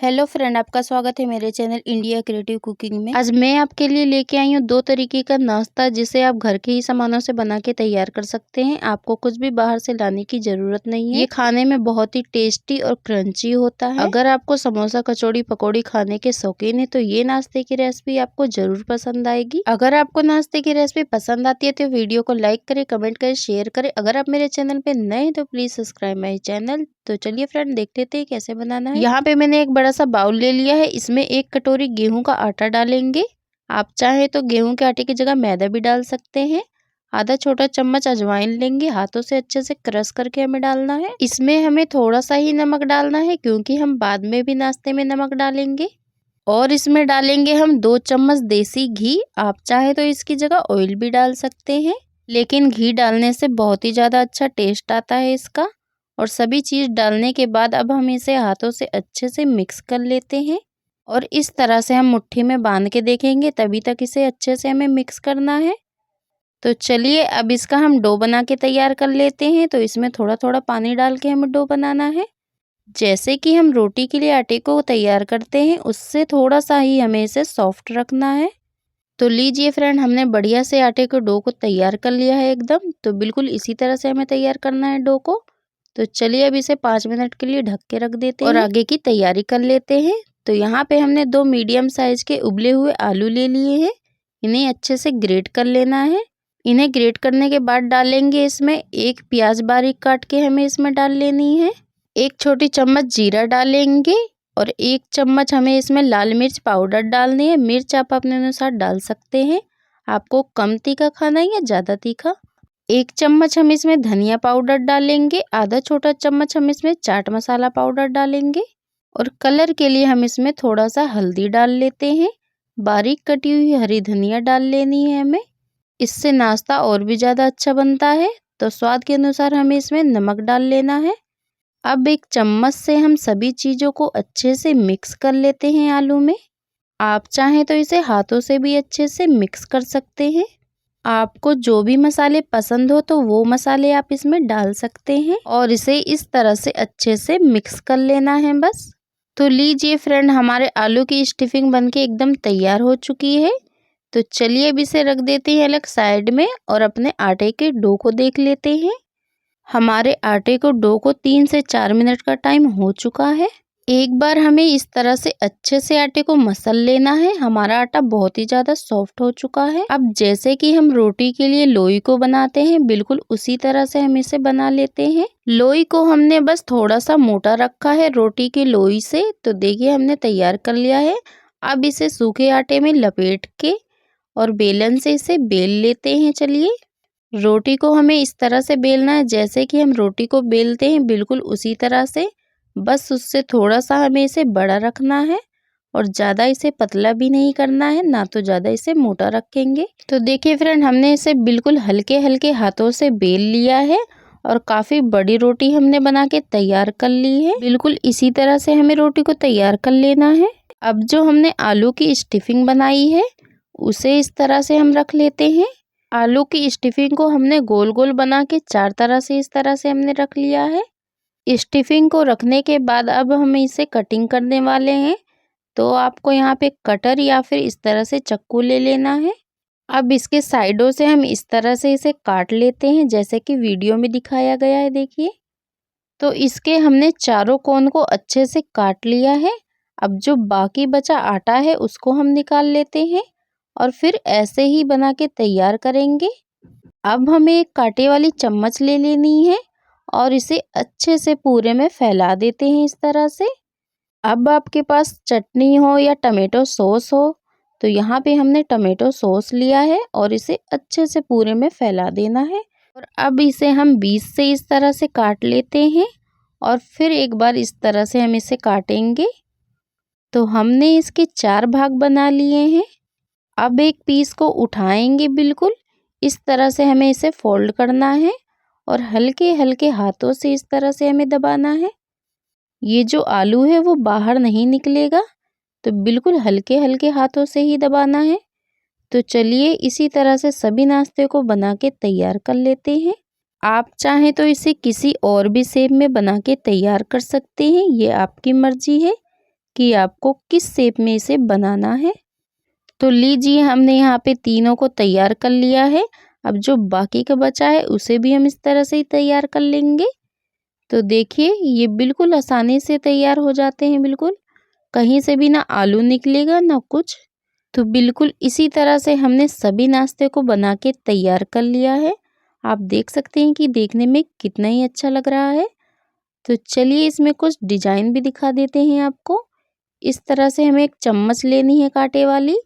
Hello friend, आपका स्वागत है मेरे चैनल इंडिया क्रिएटिव कुकिंग में। आज मैं आपके लिए लेके आई हूँ 2 तरीके का नाश्ता जिसे आप घर के ही सामानों से बना के तैयार कर सकते हैं। आपको कुछ भी बाहर से लाने की जरूरत नहीं है। ये खाने में बहुत ही टेस्टी और क्रंची होता है। अगर आपको समोसा, कचौड़ी, पकौड़ी खाने के शौकीन है तो ये नाश्ते की रेसिपी आपको जरूर पसंद आएगी। अगर आपको नाश्ते की रेसिपी पसंद आती है तो वीडियो को लाइक करे, कमेंट करे, शेयर करे। अगर आप मेरे चैनल पे नए हैं तो प्लीज सब्सक्राइब माई चैनल। तो चलिए फ्रेंड, देख लेते हैं कैसे बनाना है। यहाँ पे मैंने एक बड़ा सा बाउल ले लिया है। इसमें 1 कटोरी गेहूं का आटा डालेंगे। आप चाहे तो गेहूं के आटे की जगह मैदा भी डाल सकते हैं। आधा छोटा चम्मच अजवाइन लेंगे, हाथों से अच्छे से क्रश करके हमें डालना है। इसमें हमें थोड़ा सा ही नमक डालना है क्योंकि हम बाद में भी नाश्ते में नमक डालेंगे। और इसमें डालेंगे हम 2 चम्मच देसी घी। आप चाहे तो इसकी जगह ऑयल भी डाल सकते हैं, लेकिन घी डालने से बहुत ही ज्यादा अच्छा टेस्ट आता है इसका। और सभी चीज डालने के बाद अब हम इसे हाथों से अच्छे से मिक्स कर लेते हैं। और इस तरह से हम मुट्ठी में बांध के देखेंगे, तभी तक इसे अच्छे से हमें मिक्स करना है। तो चलिए अब इसका हम डो बना के तैयार कर लेते हैं। तो इसमें थोड़ा थोड़ा पानी डाल के हमें डो बनाना है। जैसे कि हम रोटी के लिए आटे को तैयार करते हैं, उससे थोड़ा सा ही हमें इसे सॉफ्ट रखना है। तो लीजिए फ्रेंड, हमने बढ़िया से आटे के डो को तैयार कर लिया है एकदम। तो बिल्कुल इसी तरह से हमें तैयार करना है डो को। तो चलिए अब इसे 5 मिनट के लिए ढक के रख देते हैं और आगे की तैयारी कर लेते हैं। तो यहाँ पे हमने 2 मीडियम साइज के उबले हुए आलू ले लिए हैं। इन्हें अच्छे से ग्रेट कर लेना है। इन्हें ग्रेट करने के बाद डालेंगे इसमें 1 प्याज बारीक काट के हमें इसमें डाल लेनी है। 1 छोटी चम्मच जीरा डालेंगे और 1 चम्मच हमें इसमें लाल मिर्च पाउडर डालनी है। मिर्च आप अपने अनुसार डाल सकते हैं। आपको कम तीखा खाना है या ज़्यादा तीखा। 1 चम्मच हम इसमें धनिया पाउडर डालेंगे। आधा छोटा चम्मच हम इसमें चाट मसाला पाउडर डालेंगे। और कलर के लिए हम इसमें थोड़ा सा हल्दी डाल लेते हैं। बारीक कटी हुई हरी धनिया डाल लेनी है हमें। इससे नाश्ता और भी ज़्यादा अच्छा बनता है। तो स्वाद के अनुसार हमें इसमें नमक डाल लेना है। अब 1 चम्मच से हम सभी चीज़ों को अच्छे से मिक्स कर लेते हैं आलू में। आप चाहें तो इसे हाथों से भी अच्छे से मिक्स कर सकते हैं। आपको जो भी मसाले पसंद हो तो वो मसाले आप इसमें डाल सकते हैं और इसे इस तरह से अच्छे से मिक्स कर लेना है बस। तो लीजिए फ्रेंड, हमारे आलू की स्टफिंग बनके एकदम तैयार हो चुकी है। तो चलिए अब इसे रख देते हैं अलग साइड में और अपने आटे के डो को देख लेते हैं। हमारे आटे को डो को 3 से 4 मिनट का टाइम हो चुका है। एक बार हमें इस तरह से अच्छे से आटे को मसल लेना है। हमारा आटा बहुत ही ज़्यादा सॉफ्ट हो चुका है। अब जैसे कि हम रोटी के लिए लोई को बनाते हैं, बिल्कुल उसी तरह से हम इसे बना लेते हैं। लोई को हमने बस थोड़ा सा मोटा रखा है रोटी की लोई से। तो देखिए हमने तैयार कर लिया है। अब इसे सूखे आटे में लपेट के और बेलन से इसे बेल लेते हैं। चलिए, रोटी को हमें इस तरह से बेलना है जैसे कि हम रोटी को बेलते हैं, बिल्कुल उसी तरह से। बस उससे थोड़ा सा हमें इसे बड़ा रखना है और ज़्यादा इसे पतला भी नहीं करना है, ना तो ज़्यादा इसे मोटा रखेंगे। तो देखिए फ्रेंड, हमने इसे बिल्कुल हल्के हल्के हाथों से बेल लिया है और काफ़ी बड़ी रोटी हमने बना के तैयार कर ली है। बिल्कुल इसी तरह से हमें रोटी को तैयार कर लेना है। अब जो हमने आलू की स्टफिंग बनाई है उसे इस तरह से हम रख लेते हैं। आलू की स्टफिंग को हमने गोल गोल बना के 4 तरह से इस तरह से हमने रख लिया है। स्टफिंग को रखने के बाद अब हम इसे कटिंग करने वाले हैं। तो आपको यहाँ पे कटर या फिर इस तरह से चाकू ले लेना है। अब इसके साइडों से हम इस तरह से इसे काट लेते हैं जैसे कि वीडियो में दिखाया गया है, देखिए। तो इसके हमने चारों कोन को अच्छे से काट लिया है। अब जो बाकी बचा आटा है उसको हम निकाल लेते हैं और फिर ऐसे ही बना के तैयार करेंगे। अब हमें एक कांटे वाली चम्मच ले लेनी है और इसे अच्छे से पूरे में फैला देते हैं इस तरह से। अब आपके पास चटनी हो या टमेटो सॉस हो, तो यहाँ पे हमने टमेटो सॉस लिया है और इसे अच्छे से पूरे में फैला देना है। और अब इसे हम बीच से इस तरह से काट लेते हैं और फिर एक बार इस तरह से हम इसे काटेंगे। तो हमने इसके 4 भाग बना लिए हैं। अब एक पीस को उठाएंगे, बिल्कुल इस तरह से हमें इसे फोल्ड करना है और हल्के हल्के हाथों से इस तरह से हमें दबाना है। ये जो आलू है वो बाहर नहीं निकलेगा, तो बिल्कुल हल्के हल्के हाथों से ही दबाना है। तो चलिए इसी तरह से सभी नाश्ते को बना के तैयार कर लेते हैं। आप चाहें तो इसे किसी और भी शेप में बना के तैयार कर सकते हैं, ये आपकी मर्जी है। कि आपको किस शेप में इसे बनाना है। तो लीजिए हमने यहाँ पे तीनों को तैयार कर लिया है। अब जो बाकी का बचा है उसे भी हम इस तरह से ही तैयार कर लेंगे। तो देखिए ये बिल्कुल आसानी से तैयार हो जाते हैं, बिल्कुल कहीं से भी ना आलू निकलेगा ना कुछ। तो बिल्कुल इसी तरह से हमने सभी नाश्ते को बना के तैयार कर लिया है। आप देख सकते हैं कि देखने में कितना ही अच्छा लग रहा है। तो चलिए इसमें कुछ डिजाइन भी दिखा देते हैं आपको। इस तरह से हमें एक चम्मच लेनी है कांटे वाली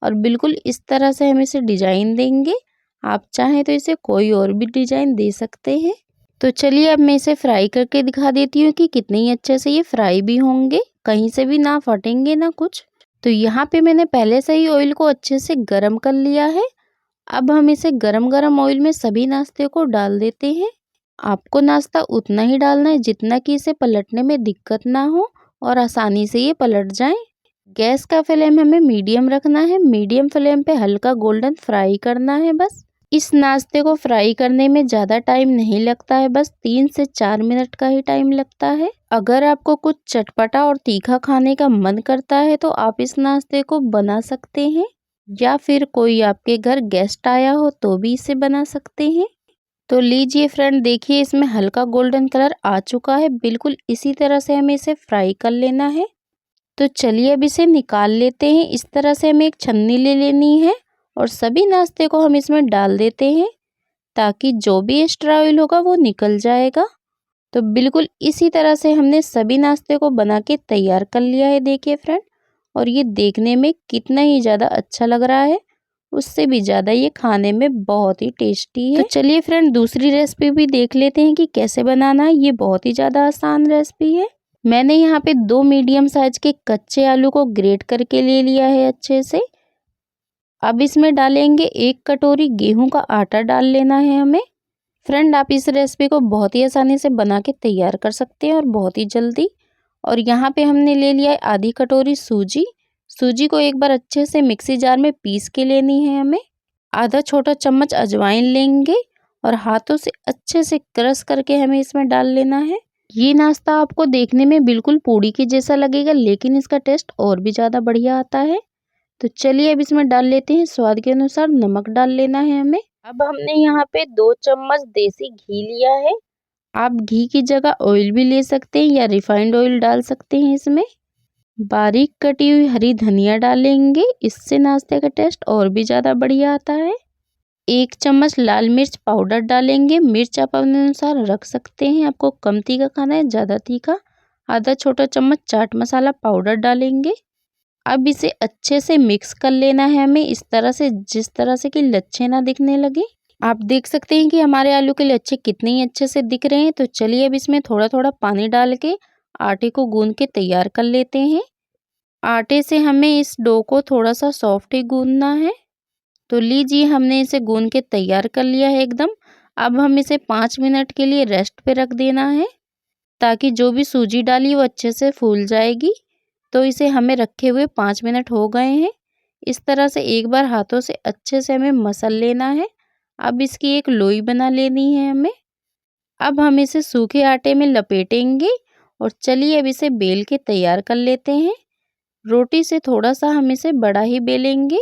और बिल्कुल इस तरह से हम इसे डिजाइन देंगे। आप चाहें तो इसे कोई और भी डिजाइन दे सकते हैं। तो चलिए अब मैं इसे फ्राई करके दिखा देती हूँ कि कितने ही अच्छे से ये फ्राई भी होंगे, कहीं से भी ना फटेंगे ना कुछ। तो यहाँ पे मैंने पहले से ही ऑयल को अच्छे से गर्म कर लिया है। अब हम इसे गरम गरम ऑयल में सभी नाश्ते को डाल देते हैं। आपको नाश्ता उतना ही डालना है जितना कि इसे पलटने में दिक्कत ना हो और आसानी से ये पलट जाए। गैस का फ्लेम हमें मीडियम रखना है। मीडियम फ्लेम पे हल्का गोल्डन फ्राई करना है बस। इस नाश्ते को फ्राई करने में ज़्यादा टाइम नहीं लगता है, बस 3 से 4 मिनट का ही टाइम लगता है। अगर आपको कुछ चटपटा और तीखा खाने का मन करता है तो आप इस नाश्ते को बना सकते हैं, या फिर कोई आपके घर गेस्ट आया हो तो भी इसे बना सकते हैं। तो लीजिए फ्रेंड, देखिए इसमें हल्का गोल्डन कलर आ चुका है। बिल्कुल इसी तरह से हमें इसे फ्राई कर लेना है। तो चलिए अब इसे निकाल लेते हैं। इस तरह से हमें एक छन्नी ले लेनी है और सभी नाश्ते को हम इसमें डाल देते हैं ताकि जो भी एक्स्ट्रा ऑयल होगा वो निकल जाएगा। तो बिल्कुल इसी तरह से हमने सभी नाश्ते को बना के तैयार कर लिया है, देखिए फ्रेंड। और ये देखने में कितना ही ज़्यादा अच्छा लग रहा है, उससे भी ज़्यादा ये खाने में बहुत ही टेस्टी है। तो चलिए फ्रेंड दूसरी रेसिपी भी देख लेते हैं कि कैसे बनाना है। ये बहुत ही ज़्यादा आसान रेसिपी है। मैंने यहाँ पे 2 मीडियम साइज के कच्चे आलू को ग्रेट करके ले लिया है अच्छे से। अब इसमें डालेंगे 1 कटोरी गेहूं का आटा डाल लेना है हमें। फ्रेंड आप इस रेसिपी को बहुत ही आसानी से बना के तैयार कर सकते हैं और बहुत ही जल्दी। और यहाँ पे हमने ले लिया है आधी कटोरी सूजी। सूजी को एक बार अच्छे से मिक्सी जार में पीस के लेनी है हमें। आधा छोटा चम्मच अजवाइन लेंगे और हाथों से अच्छे से क्रश करके हमें इसमें डाल लेना है। ये नाश्ता आपको देखने में बिल्कुल पूड़ी के जैसा लगेगा, लेकिन इसका टेस्ट और भी ज़्यादा बढ़िया आता है। तो चलिए अब इसमें डाल लेते हैं स्वाद के अनुसार नमक डाल लेना है हमें। अब हमने यहाँ पे 2 चम्मच देसी घी लिया है। आप घी की जगह ऑयल भी ले सकते हैं या रिफाइंड ऑयल डाल सकते हैं इसमें। बारीक कटी हुई हरी धनिया डालेंगे, इससे नाश्ते का टेस्ट और भी ज़्यादा बढ़िया आता है। 1 चम्मच लाल मिर्च पाउडर डालेंगे। मिर्च आप अपने अनुसार रख सकते हैं, आपको कम तीखा खाना है ज़्यादा तीखा। आधा छोटा चम्मच चाट मसाला पाउडर डालेंगे। अब इसे अच्छे से मिक्स कर लेना है हमें, इस तरह से जिस तरह से कि लच्छे ना दिखने लगे। आप देख सकते हैं कि हमारे आलू के लच्छे कितने ही अच्छे से दिख रहे हैं। तो चलिए अब इसमें थोड़ा थोड़ा पानी डाल के आटे को गूंद के तैयार कर लेते हैं। आटे से हमें इस डो को थोड़ा सा सॉफ्ट ही गूंदना है। तो लीजिए हमने इसे गूंद के तैयार कर लिया है एकदम। अब हम इसे 5 मिनट के लिए रेस्ट पे रख देना है ताकि जो भी सूजी डाली वो अच्छे से फूल जाएगी। तो इसे हमें रखे हुए 5 मिनट हो गए हैं। इस तरह से एक बार हाथों से अच्छे से हमें मसल लेना है। अब इसकी एक लोई बना लेनी है हमें। अब हम इसे सूखे आटे में लपेटेंगे और चलिए अब इसे बेल के तैयार कर लेते हैं। रोटी से थोड़ा सा हम इसे बड़ा ही बेलेंगे।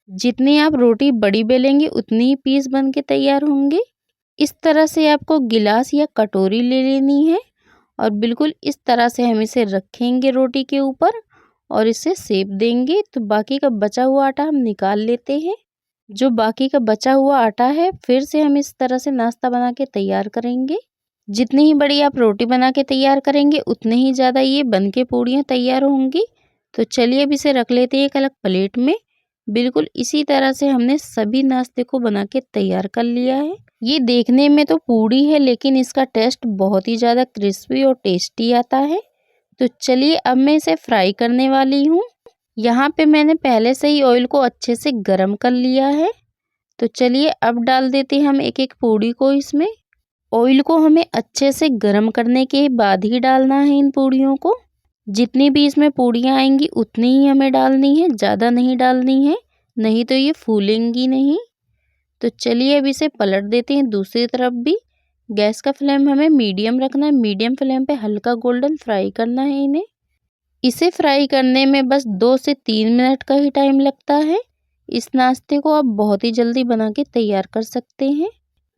जितनी आप रोटी बड़ी बेलेंगे उतनी ही पीस बन के तैयार होंगे। इस तरह से आपको गिलास या कटोरी ले लेनी है और बिल्कुल इस तरह से हम इसे रखेंगे रोटी के ऊपर और इसे सेप देंगे। तो बाकी का बचा हुआ आटा हम निकाल लेते हैं। जो बाकी का बचा हुआ आटा है फिर से हम इस तरह से नाश्ता बना के तैयार करेंगे। जितनी ही बड़ी आप रोटी बना के तैयार करेंगे उतने ही ज़्यादा ये बन के पूड़ियाँ तैयार होंगी। तो चलिए अब इसे रख लेते हैं एक अलग प्लेट में। बिल्कुल इसी तरह से हमने सभी नाश्ते को बना के तैयार कर लिया है। ये देखने में तो पूड़ी है लेकिन इसका टेस्ट बहुत ही ज़्यादा क्रिस्पी और टेस्टी आता है। तो चलिए अब मैं इसे फ्राई करने वाली हूँ। यहाँ पे मैंने पहले से ही ऑयल को अच्छे से गरम कर लिया है। तो चलिए अब डाल देते हैं हम एक एक पूड़ी को इसमें। ऑयल को हमें अच्छे से गरम करने के बाद ही डालना है इन पूड़ियों को। जितनी भी इसमें पूड़ियाँ आएंगी उतनी ही हमें डालनी है, ज़्यादा नहीं डालनी है, नहीं तो ये फूलेंगी नहीं। तो चलिए अब इसे पलट देते हैं दूसरी तरफ भी। गैस का फ्लेम हमें मीडियम रखना है। मीडियम फ्लेम पे हल्का गोल्डन फ्राई करना है इन्हें। इसे फ्राई करने में बस 2 से 3 मिनट का ही टाइम लगता है। इस नाश्ते को आप बहुत ही जल्दी बना के तैयार कर सकते हैं।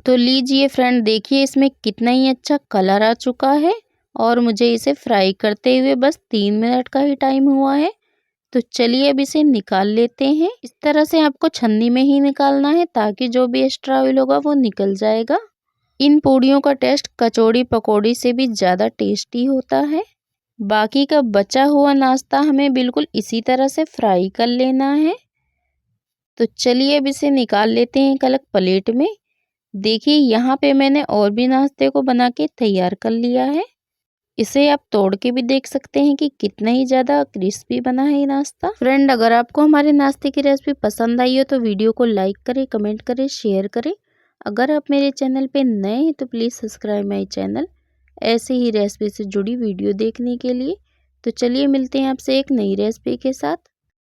तो लीजिए फ्रेंड, देखिए इसमें कितना ही अच्छा कलर आ चुका है और मुझे इसे फ्राई करते हुए बस 3 मिनट का ही टाइम हुआ है। तो चलिए अब इसे निकाल लेते हैं। इस तरह से आपको छन्नी में ही निकालना है ताकि जो भी एक्स्ट्रा ऑयल होगा वो निकल जाएगा। इन पूड़ियों का टेस्ट कचौड़ी पकौड़ी से भी ज़्यादा टेस्टी होता है। बाकी का बचा हुआ नाश्ता हमें बिल्कुल इसी तरह से फ्राई कर लेना है। तो चलिए अब इसे निकाल लेते हैं एक अलग प्लेट में। देखिए यहाँ पे मैंने और भी नाश्ते को बना के तैयार कर लिया है। इसे आप तोड़ के भी देख सकते हैं कि कितना ही ज़्यादा क्रिस्पी बना है ये नाश्ता। फ्रेंड, अगर आपको हमारे नाश्ते की रेसिपी पसंद आई हो तो वीडियो को लाइक करें, कमेंट करें, शेयर करें। अगर आप मेरे चैनल पे नए हैं तो प्लीज़ सब्सक्राइब माई चैनल ऐसे ही रेसिपी से जुड़ी वीडियो देखने के लिए। तो चलिए मिलते हैं आपसे एक नई रेसिपी के साथ।